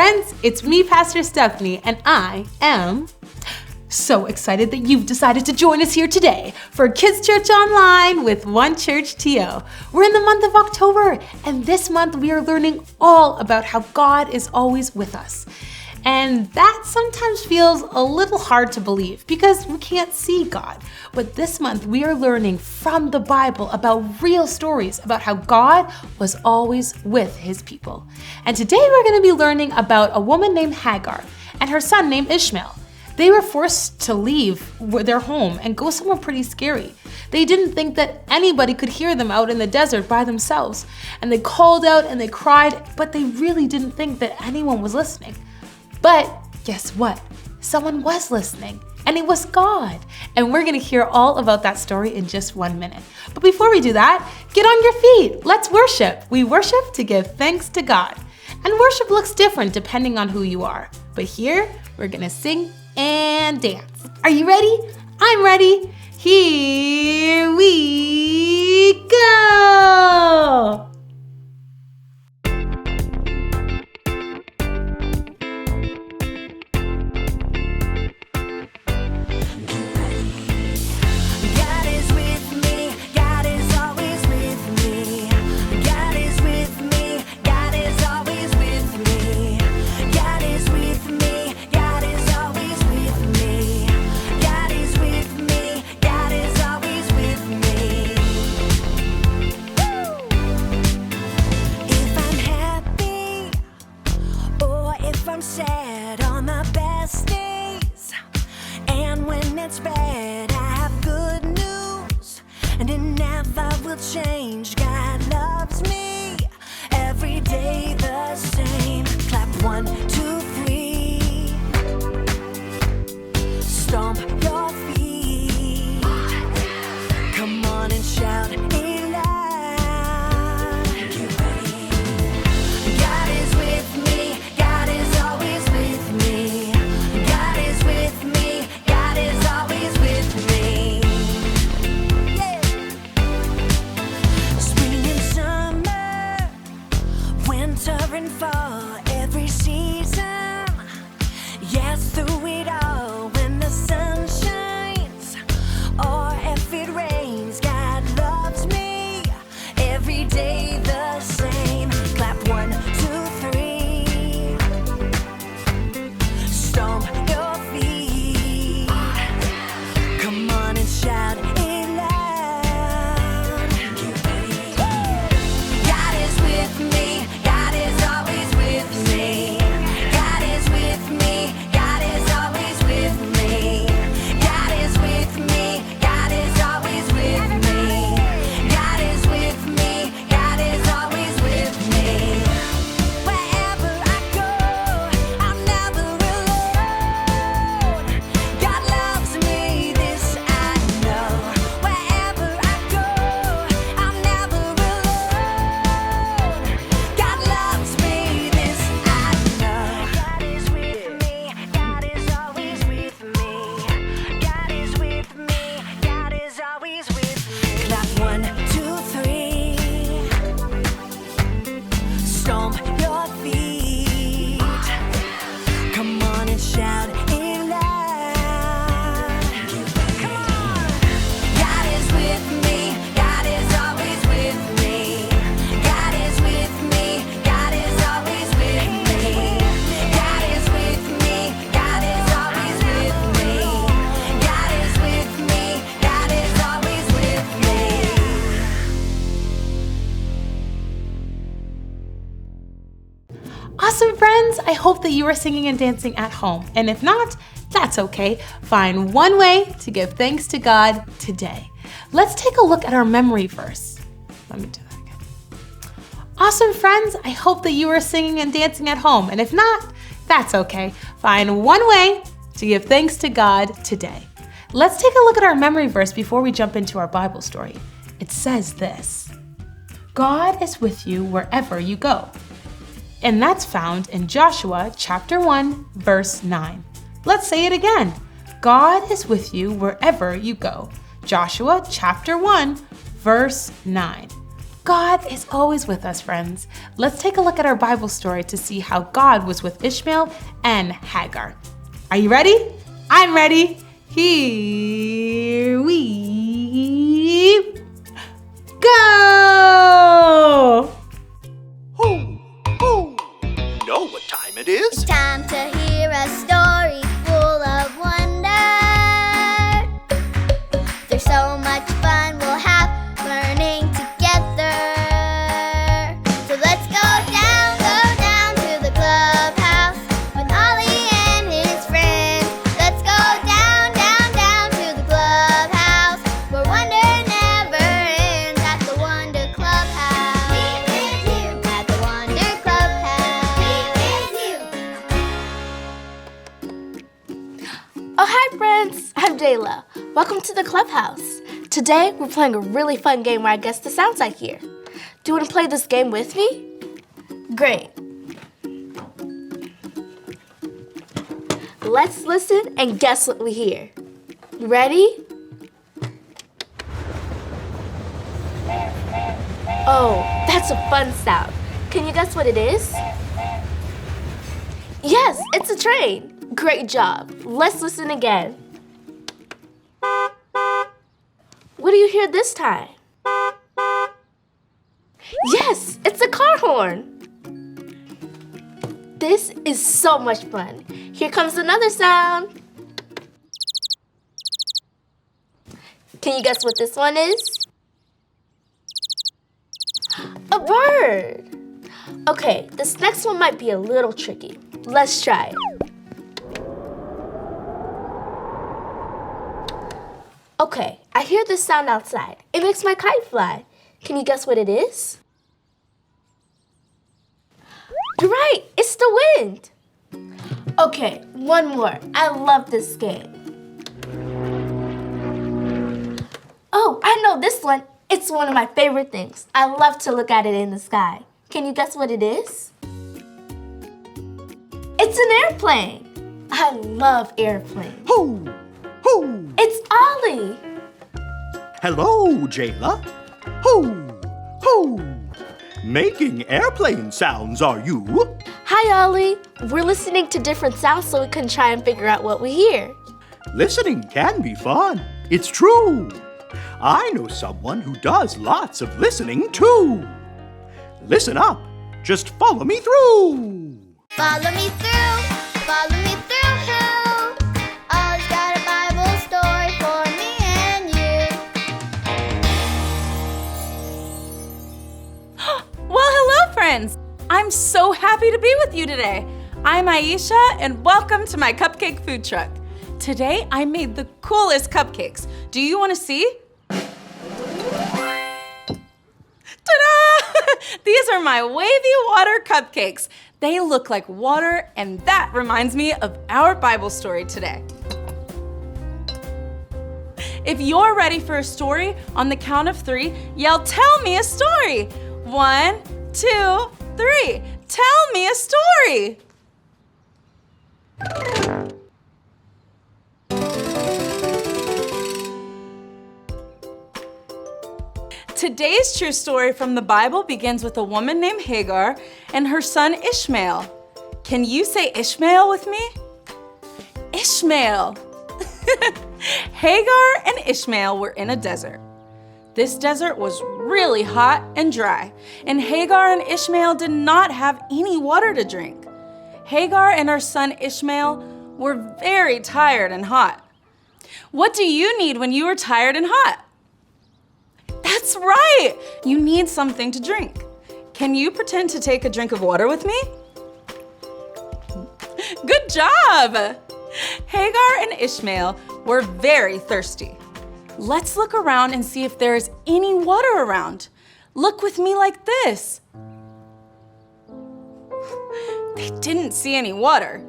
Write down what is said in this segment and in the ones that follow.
friends, it's me, Pastor Stephanie, and I am so excited that you've decided to join us here today for Kids Church Online with One Church TO. We're in the month of October, and this month we are learning all about how God is always with us. And that sometimes feels a little hard to believe because we can't see God. But this month we are learning from the Bible about real stories about how God was always with his people. And today we're going to be learning about a woman named Hagar and her son named Ishmael. They were forced to leave their home and go somewhere pretty scary. They didn't think that anybody could hear them out in the desert by themselves. And they called out and they cried, but they really didn't think that anyone was listening. But guess what? Someone was listening, and it was God. And we're gonna hear all about that story in just 1 minute. But before we do that, get on your feet. Let's worship. We worship to give thanks to God. And worship looks different depending on who you are. But here, we're gonna sing and dance. Are you ready? I'm ready. Here we go. Change. God loves me every day the same. Clap 1, 2, 3. Stomp your feet. Come on and shout it loud. Get ready. God is with me. God is always with me. God is with me. God is always with me. Winter and fall, every season. Yes, through it all, when the sun shines or if it rains, God loves me every day the same. Clap 1, 2, 3. Stomp your feet. Come on and shout it loud. Get ready. God is with me. Awesome, friends. I hope that you are singing and dancing at home. And if not, that's okay. Find one way to give thanks to God today. Let's take a look at our memory verse. Let me do that again. Awesome, friends. I hope that you are singing and dancing at home. And if not, that's okay. Find one way to give thanks to God today. Let's take a look at our memory verse before we jump into our Bible story. It says this: God is with you wherever you go. And that's found in Joshua chapter 1, verse 9. Let's say it again. God is with you wherever you go. Joshua chapter 1, verse 9. God is always with us, friends. Let's take a look at our Bible story to see how God was with Ishmael and Hagar. Are you ready? I'm ready. Here we go! Ho, ho! You know what time it is? It's time to hear a story full of wonder. There's so much fun we'll have learning together. So let's go down to the clubhouse with Ollie and his friends. Let's go down to the clubhouse where wonder never ends at the Wonder Clubhouse. Meet with you at the Wonder Clubhouse. Meet with you. Oh, hi friends! I'm Jayla. Welcome to the clubhouse. Today, we're playing a really fun game where I guess the sounds I hear. Do you want to play this game with me? Great. Let's listen and guess what we hear. You ready? Oh, that's a fun sound. Can you guess what it is? Yes, it's a train. Great job. Let's listen again. What do you hear this time? Yes, it's a car horn. This is so much fun. Here comes another sound. Can you guess what this one is? A bird. Okay, this next one might be a little tricky. Let's try it. Okay, I hear this sound outside. It makes my kite fly. Can you guess what it is? You're right, it's the wind. Okay, one more. I love this game. Oh, I know this one. It's one of my favorite things. I love to look at it in the sky. Can you guess what it is? It's an airplane. I love airplanes. Ho, ho! It's Ollie. Hello, Jayla. Ho, ho! Making airplane sounds, are you? Hi, Ollie. We're listening to different sounds so we can try and figure out what we hear. Listening can be fun. It's true. I know someone who does lots of listening too. Listen up. Just follow me through. Follow me through, follow me through. Ollie's got a Bible story for me and you. Well, hello, friends. I'm so happy to be with you today. I'm Aisha, and welcome to my cupcake food truck. Today, I made the coolest cupcakes. Do you want to see? Ta-da! These are my wavy water cupcakes. They look like water, and that reminds me of our Bible story today. If you're ready for a story, on the count of 3, yell, "Tell me a story." 1, 2, 3. Tell me a story. Today's true story from the Bible begins with a woman named Hagar and her son Ishmael. Can you say Ishmael with me? Ishmael. Hagar and Ishmael were in a desert. This desert was really hot and dry, and Hagar and Ishmael did not have any water to drink. Hagar and her son Ishmael were very tired and hot. What do you need when you are tired and hot? That's right! You need something to drink. Can you pretend to take a drink of water with me? Good job! Hagar and Ishmael were very thirsty. Let's look around and see if there is any water around. Look with me like this. They didn't see any water.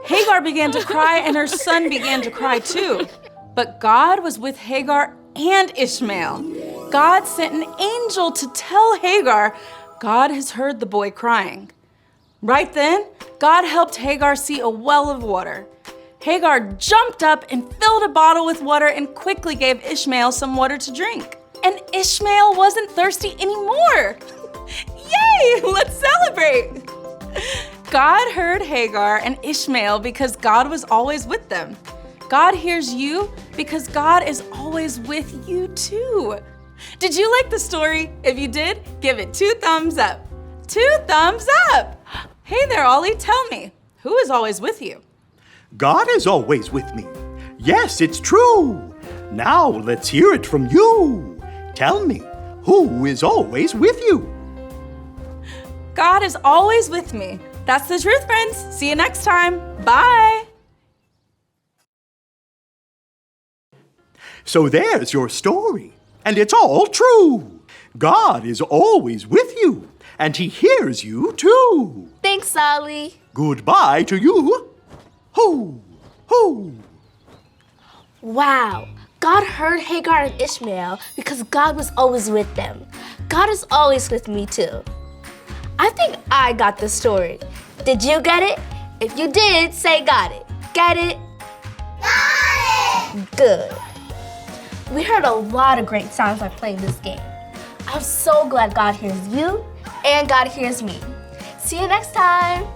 Hagar began to cry and her son began to cry too. But God was with Hagar and Ishmael. God sent an angel to tell Hagar, God has heard the boy crying. Right then, God helped Hagar see a well of water. Hagar jumped up and filled a bottle with water and quickly gave Ishmael some water to drink. and Ishmael wasn't thirsty anymore. Yay! Let's celebrate! God heard Hagar and Ishmael because God was always with them. God hears you because God is always with you too. Did you like the story? If you did, give it 2 thumbs up. 2 thumbs up! Hey there, Ollie, tell me, who is always with you? God is always with me. Yes, it's true. Now let's hear it from you. Tell me, who is always with you? God is always with me. That's the truth, friends. See you next time. Bye. So there's your story, and it's all true. God is always with you, and He hears you too. Thanks, Ollie. Goodbye to you. Hoo, hoo. Wow. God heard Hagar and Ishmael because God was always with them. God is always with me too. I think I got the story. Did you get it? If you did, say got it. Get it? Got it! Good. We heard a lot of great sounds by playing this game. I'm so glad God hears you and God hears me. See you next time.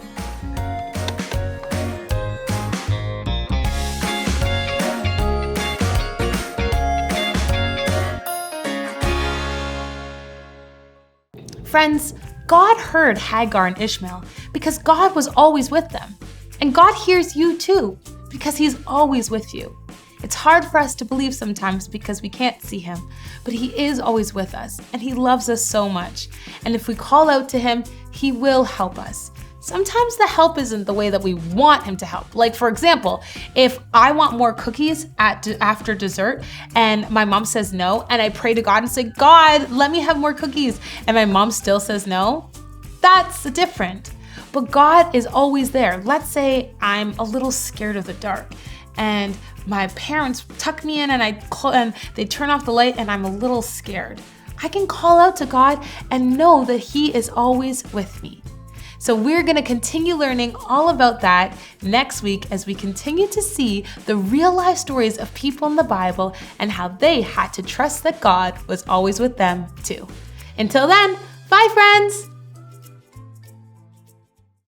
Friends, God heard Hagar and Ishmael because God was always with them. And God hears you too because He's always with you. It's hard for us to believe sometimes because we can't see Him, but He is always with us and He loves us so much. And if we call out to Him, He will help us. Sometimes the help isn't the way that we want Him to help. Like, for example, if I want more cookies after dessert and my mom says no, and I pray to God and say, God, let me have more cookies, and my mom still says no, that's different. But God is always there. Let's say I'm a little scared of the dark and my parents tuck me in and they turn off the light and I'm a little scared. I can call out to God and know that He is always with me. So we're going to continue learning all about that next week as we continue to see the real life stories of people in the Bible and how they had to trust that God was always with them too. Until then, bye friends!